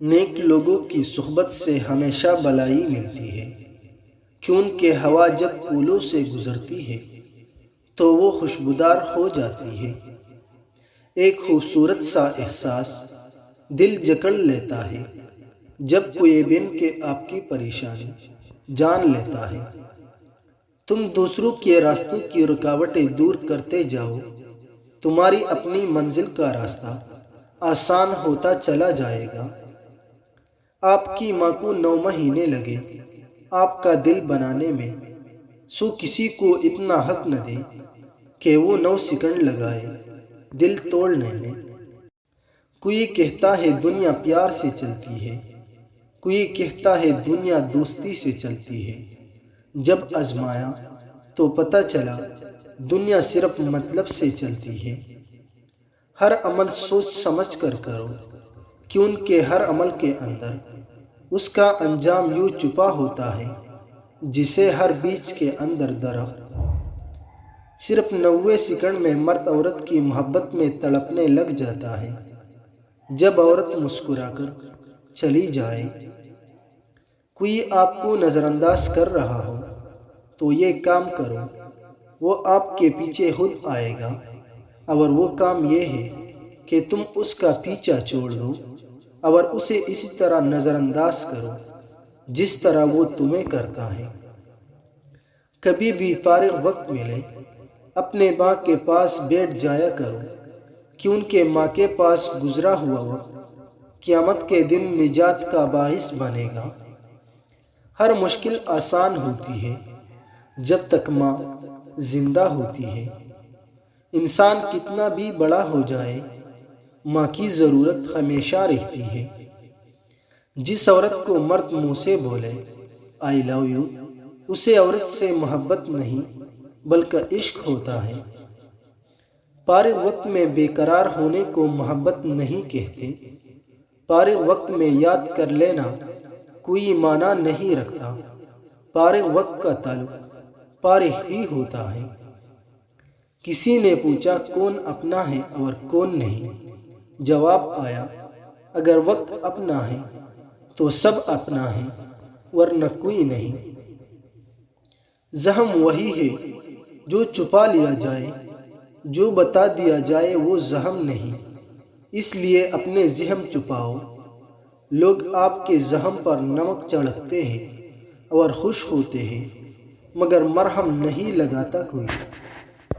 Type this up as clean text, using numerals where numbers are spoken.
نیک لوگوں کی صحبت سے ہمیشہ بلائی ملتی ہے، کہ ان کے ہوا جب پھولوں سے گزرتی ہے تو وہ خوشبودار ہو جاتی ہے۔ ایک خوبصورت سا احساس دل جکڑ لیتا ہے جب کوئی بن کے آپ کی پریشانی جان لیتا ہے۔ تم دوسروں کے راستوں کی رکاوٹیں دور کرتے جاؤ، تمہاری اپنی منزل کا راستہ آسان ہوتا چلا جائے گا۔ آپ کی ماں کو 9 مہینے لگے آپ کا دل بنانے میں، سو کسی کو اتنا حق نہ دے کہ وہ 9 سیکنڈ لگائے دل توڑنے میں۔ کوئی کہتا ہے دنیا پیار سے چلتی ہے، کوئی کہتا ہے دنیا دوستی سے چلتی ہے۔ جب آزمایا تو پتہ چلا دنیا صرف مطلب سے چلتی ہے۔ ہر عمل سوچ سمجھ کر کرو، کیونکہ ہر عمل کے اندر اس کا انجام یوں چھپا ہوتا ہے جسے ہر بیج کے اندر درخت۔ صرف 90 سیکنڈ میں مرد عورت کی محبت میں تڑپنے لگ جاتا ہے۔ جب عورت مسکرا کر چلی جائے، کوئی آپ کو نظر انداز کر رہا ہو تو یہ کام کرو، وہ آپ کے پیچھے خود آئے گا، اور وہ کام یہ ہے کہ تم اس کا پیچھا چھوڑ دو اور اسے اسی طرح نظر انداز کرو جس طرح وہ تمہیں کرتا ہے۔ کبھی بھی فارغ وقت ملے اپنے ماں کے پاس بیٹھ جایا کرو، کیونکہ ماں کے پاس گزرا ہوا وقت قیامت کے دن نجات کا باعث بنے گا۔ ہر مشکل آسان ہوتی ہے جب تک ماں زندہ ہوتی ہے۔ انسان کتنا بھی بڑا ہو جائے، ماں کی ضرورت ہمیشہ رہتی ہے۔ جس عورت کو مرد منہ سے بولے آئی لو یو، اسے عورت سے محبت نہیں بلکہ عشق ہوتا ہے۔ فارغ وقت میں بے قرار ہونے کو محبت نہیں کہتے، فارغ وقت میں یاد کر لینا کوئی معنی نہیں رکھتا۔ فارغ وقت کا تعلق فارغ ہی ہوتا ہے۔ کسی نے پوچھا کون اپنا ہے اور کون نہیں؟ جواب آیا اگر وقت اپنا ہے تو سب اپنا ہے، ورنہ کوئی نہیں۔ زخم وہی ہے جو چھپا لیا جائے، جو بتا دیا جائے وہ زخم نہیں، اس لیے اپنے زخم چھپاؤ۔ لوگ آپ کے زخم پر نمک چھڑکتے ہیں اور خوش ہوتے ہیں، مگر مرہم نہیں لگاتا کوئی۔